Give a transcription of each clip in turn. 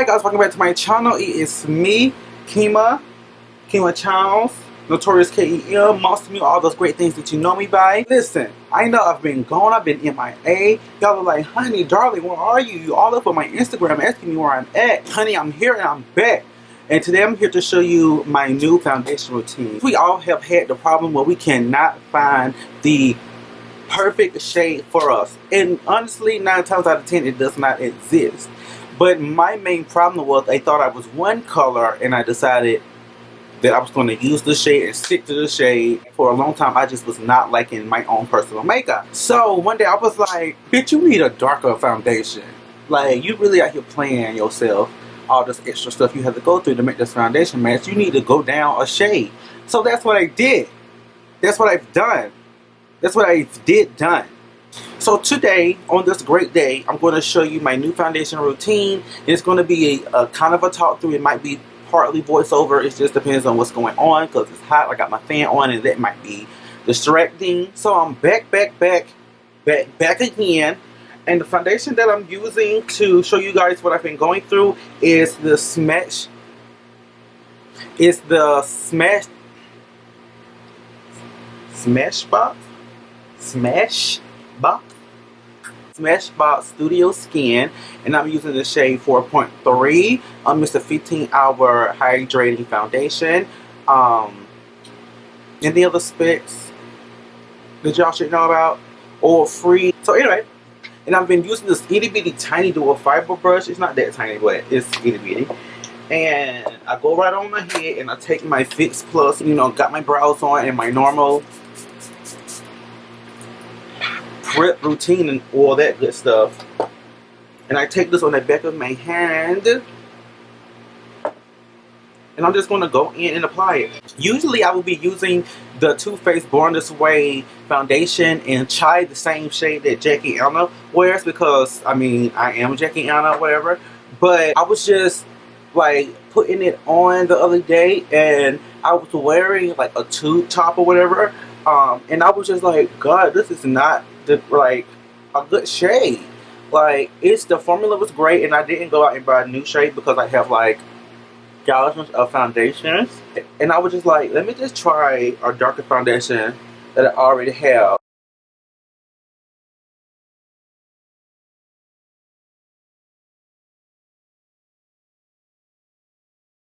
Hi guys, welcome back to my channel. It is me, Keema Chiles, Notorious KEM, Monster Me, all those great things that you know me by. Listen, I know I've been gone, I've been MIA. Y'all are like, honey, darling, where are you? You all up on my Instagram asking me where I'm at. Honey, I'm here and I'm back. And today I'm here to show you my new foundation routine. We all have had the problem where we cannot find the perfect shade for us. And honestly, 9 times out of 10, it does not exist. But my main problem was I thought I was one color and I decided that I was going to use the shade and stick to the shade. For a long time, I just was not liking my own personal makeup. So one day I was like, bitch, you need a darker foundation. Like, you really out here playing yourself. All this extra stuff you have to go through to make this foundation match. You need to go down a shade. So that's what I did. That's what I've done. That's what I done. So today, on this great day, I'm going to show you my new foundation routine. It's going to be a kind of a talk through. It might be partly voiceover. It just depends on what's going on because it's hot. I got my fan on and that might be distracting. So I'm back again. And the foundation that I'm using to show you guys what I've been going through is the Smashbox Studio Skin, and I'm using the shade 4.3. It's a 15-hour hydrating foundation. Any other specs that y'all should know about or free. So anyway, and I've been using this itty bitty tiny dual fiber brush. It's not that tiny, but it's itty bitty. And I go right on my head and I take my Fix Plus, you know, got my brows on and my normal prep routine and all that good stuff. And I take this on the back of my hand. And I'm just going to go in and apply it. Usually I will be using the Too Faced Born This Way foundation in Chai, the same shade that Jackie Anna wears, because I mean I am Jackie Anna or whatever. But I was just like putting it on the other day and I was wearing like a tube top or whatever. And I was just like, God, this is not like a good shade. Like, the formula was great and I didn't go out and buy a new shade because I have like thousands of foundations, and I was just like, let me just try a darker foundation that I already have.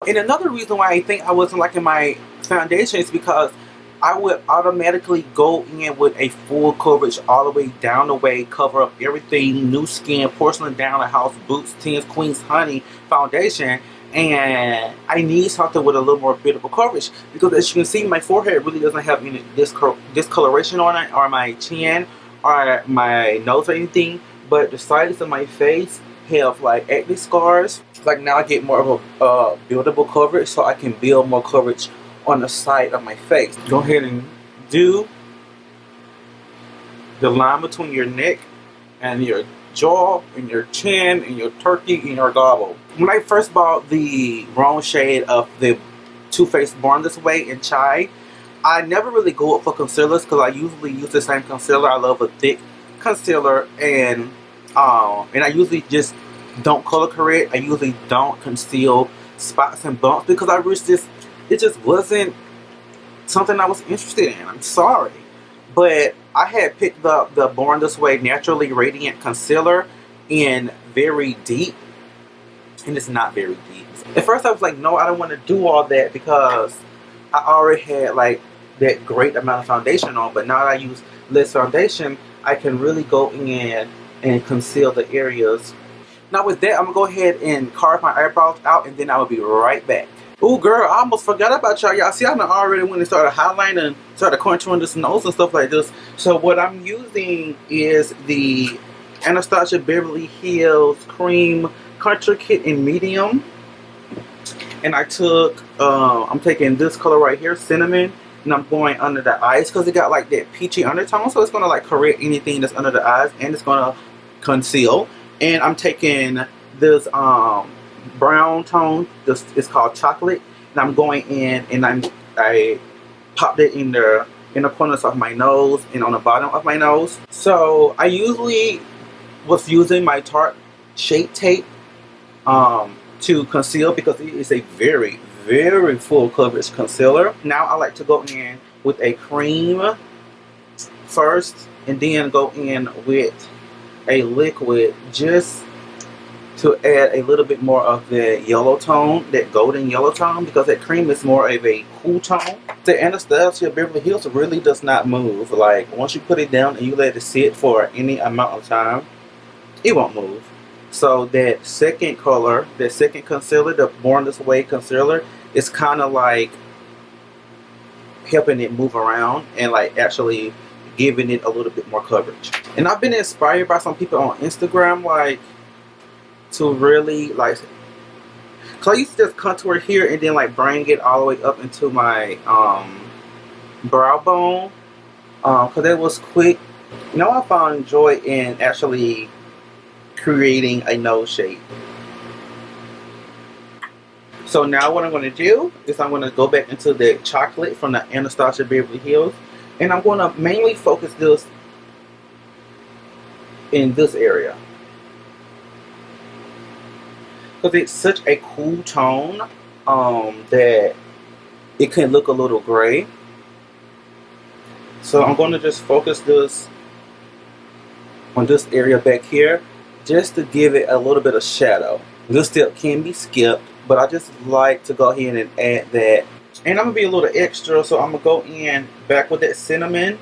And another reason why I think I wasn't liking my foundation is because I would automatically go in with a full coverage all the way down the way, cover up everything, new skin, porcelain down the house, boots, 10s, queens, honey foundation. And I need something with a little more beautiful coverage because, as you can see, my forehead really doesn't have any discoloration on it, or my chin, or my nose or anything. But the sides of my face have like acne scars. Like, now I get more of a buildable coverage, so I can build more coverage on the side of my face. Go ahead and do the line between your neck and your jaw and your chin and your turkey and your gobble. When I first bought the wrong shade of the Too Faced Born This Way in Chai, I never really go up for concealers because I usually use the same concealer. I love a thick concealer, and I usually just don't color correct. I usually don't conceal spots and bumps because I wish it just wasn't something I was interested in. I'm sorry. But I had picked up the Born This Way Naturally Radiant Concealer in Very Deep. And it's not very deep. At first I was like, no, I don't want to do all that because I already had like that great amount of foundation on. But now that I use less foundation, I can really go in and conceal the areas. Now with that, I'm going to go ahead and carve my eyebrows out and then I will be right back. Oh girl, I almost forgot about y'all. Y'all see, I already went and started highlighting and started contouring this nose and stuff like this. So what I'm using is the Anastasia Beverly Hills Cream Contour Kit in medium. And I took, I'm taking this color right here, cinnamon, and I'm going under the eyes because it got like that peachy undertone. So it's going to like correct anything that's under the eyes and it's going to conceal. And I'm taking this brown tone, this is called chocolate, and I'm going in and I popped it in the inner corners of my nose and on the bottom of my nose. So I usually was using my Tarte Shape Tape to conceal because it is a very, very full coverage concealer. Now I like to go in with a cream first and then go in with a liquid just to add a little bit more of the yellow tone, that golden yellow tone, because that cream is more of a cool tone. The Anastasia Beverly Hills really does not move. Like, once you put it down and you let it sit for any amount of time, it won't move. So that second color, that second concealer, the Born This Way concealer, is kind of like helping it move around and like actually giving it a little bit more coverage. And I've been inspired by some people on Instagram, like, to really like, cause I used to just contour here and then like bring it all the way up into my brow bone, cause that was quick. You know, I found joy in actually creating a nose shape. So now what I'm going to do is I'm going to go back into the chocolate from the Anastasia Beverly Hills, and I'm going to mainly focus this in this area, because it's such a cool tone that it can look a little gray. So I'm going to just focus this on this area back here just to give it a little bit of shadow. This step can be skipped, but I just like to go ahead and add that. And I'm going to be a little extra, so I'm going to go in back with that cinnamon.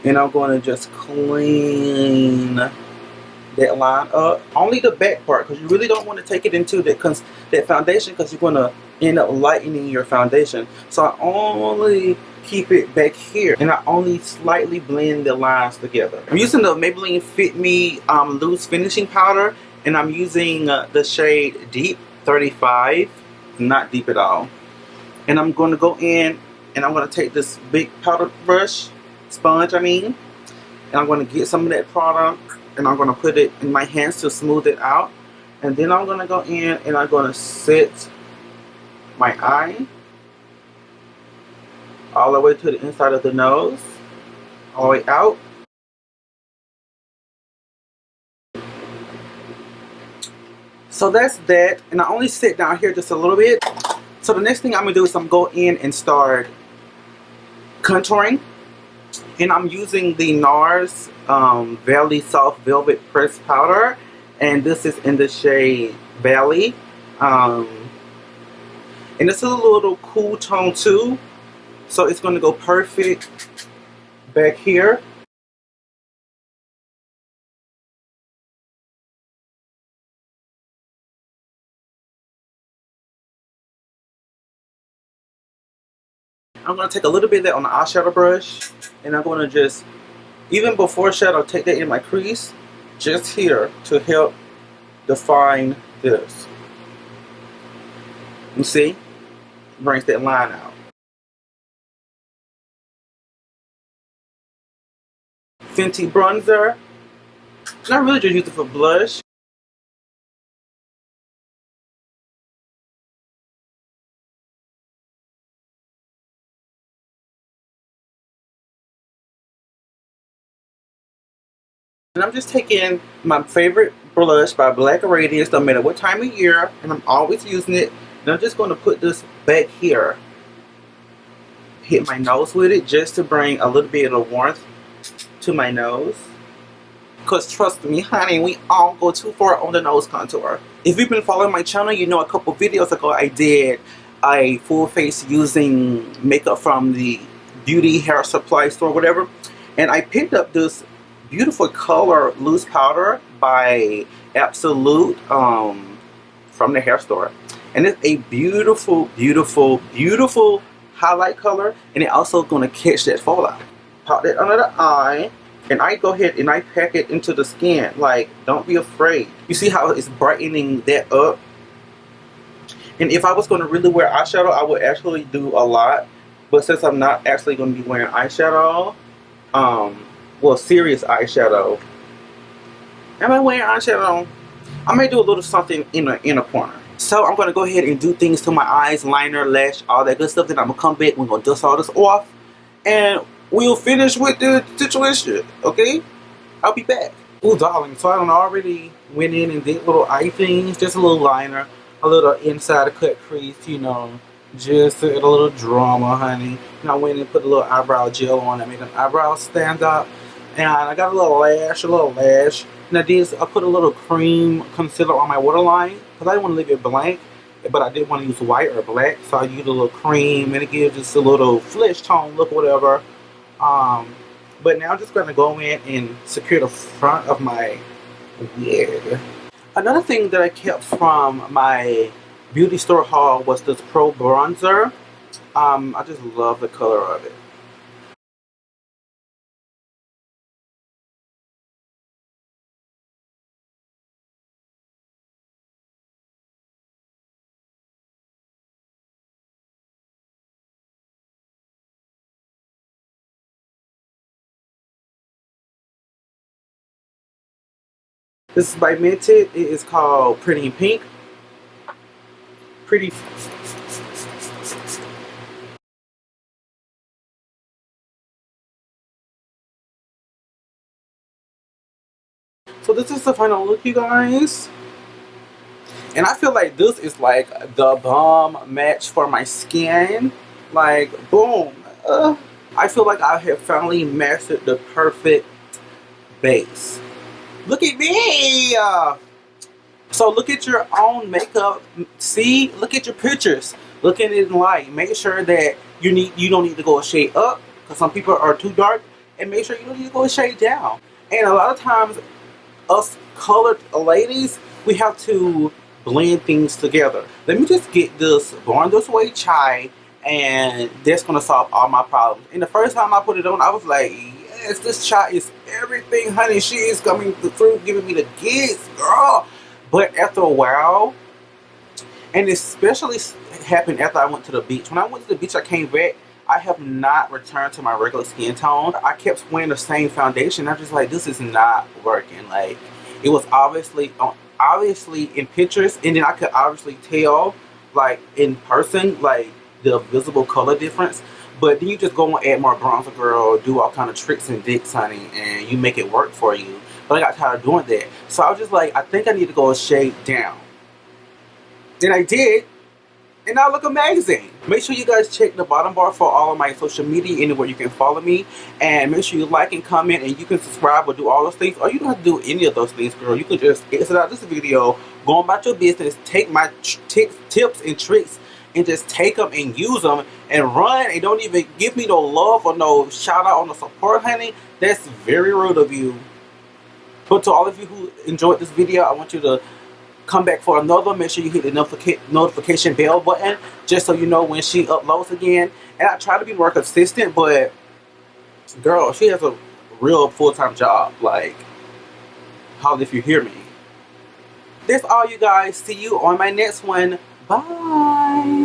And I'm going to just clean that line up. Only the back part, because you really don't want to take it into that foundation, because you're going to end up lightening your foundation. So I only keep it back here, and I only slightly blend the lines together. I'm using the Maybelline Fit Me loose finishing powder, and I'm using the shade Deep 35, not deep at all. And I'm going to go in and I'm going to take this big powder brush, sponge I mean, and I'm going to get some of that product and I'm going to put it in my hands to smooth it out. And then I'm going to go in and I'm going to set my eye all the way to the inside of the nose, all the way out. So that's that, and I only sit down here just a little bit. So the next thing I'm going to do is I'm going to go in and start contouring. And I'm using the NARS Valley Soft Velvet Pressed Powder. And this is in the shade Valley. And it's a little cool tone too. So it's going to go perfect back here. I'm going to take a little bit of that on the eyeshadow brush, and I'm going to just, even before shadow, take that in my crease, just here to help define this. You see? Brings that line out. Fenty bronzer. And I really just use it for blush. And I'm just taking my favorite blush by Black Radiance, no matter what time of year, and I'm always using it. And I'm just going to put this back here. Hit my nose with it just to bring a little bit of warmth to my nose. Because trust me, honey, we all go too far on the nose contour. If you've been following my channel, you know a couple videos ago I did a full face using makeup from the beauty hair supply store, whatever. And I picked up this beautiful color loose powder by Absolute from the hair store, and it's a beautiful, beautiful, beautiful highlight color, and it also going to catch that fallout. Pop that under the eye, and I go ahead and I pack it into the skin. Like, don't be afraid. You see how it's brightening that up? And if I was going to really wear eyeshadow, I would actually do a lot, but since I'm not actually going to be wearing eyeshadow, well, serious eyeshadow. Am I wearing eyeshadow? I may do a little something in the inner corner. So I'm going to go ahead and do things to my eyes, liner, lash, all that good stuff. Then I'm going to come back. We're going to dust all this off. And we'll finish with the situation. Okay? I'll be back. Ooh, darling. So I done already went in and did little eye things, just a little liner, a little inside cut crease, you know, just a little drama, honey. And I went and put a little eyebrow gel on that made an eyebrow stand up. And I got a little lash, And I put a little cream concealer on my waterline because I didn't want to leave it blank, but I did want to use white or black, so I used a little cream and it gives just a little flesh tone look, whatever. Um, but now I'm just going to go in and secure the front of my wig. Another thing that I kept from my beauty store haul was this Pro Bronzer. I just love the color of it. This is by Minted. It is called Pretty in Pink. Pretty. So this is the final look, you guys. And I feel like this is like the bomb match for my skin. Like, boom. I feel like I have finally mastered the perfect base. Look at me! So look at your own makeup. See? Look at your pictures. Look at it in light. Make sure that you don't need to go a shade up because some people are too dark. And make sure you don't need to go a shade down. And a lot of times, us colored ladies, we have to blend things together. Let me just get this Born This Way chai, and that's gonna solve all my problems. And the first time I put it on, I was like, yes, this chai is everything, honey. She is coming through, giving me the goods, girl. But after a while, and especially happened after I went to the beach. When I went to the beach, I came back. I have not returned to my regular skin tone. I kept wearing the same foundation. I'm just like, this is not working. Like, it was obviously in pictures, and then I could obviously tell, like, in person, like, the visible color difference. But then you just go and add more bronzer, girl, do all kind of tricks and dicks, honey, and you make it work for you. But I got tired of doing that. So I was just like, I think I need to go a shade down. And I did. And I look amazing. Make sure you guys check the bottom bar for all of my social media, anywhere you can follow me. And make sure you like and comment, and you can subscribe or do all those things. Or you don't have to do any of those things, girl. You can just exit out this video, go about your business, take my tips and tricks, and just take them and use them and run, and don't even give me no love or no shout out or no support, honey. That's very rude of you. But to all of you who enjoyed this video, I want you to come back for another. Make sure you hit the notification bell button just so you know when she uploads again. And I try to be more consistent, but girl, she has a real full-time job. Like, holla if you hear me. That's all, you guys. See you on my next one. Bye.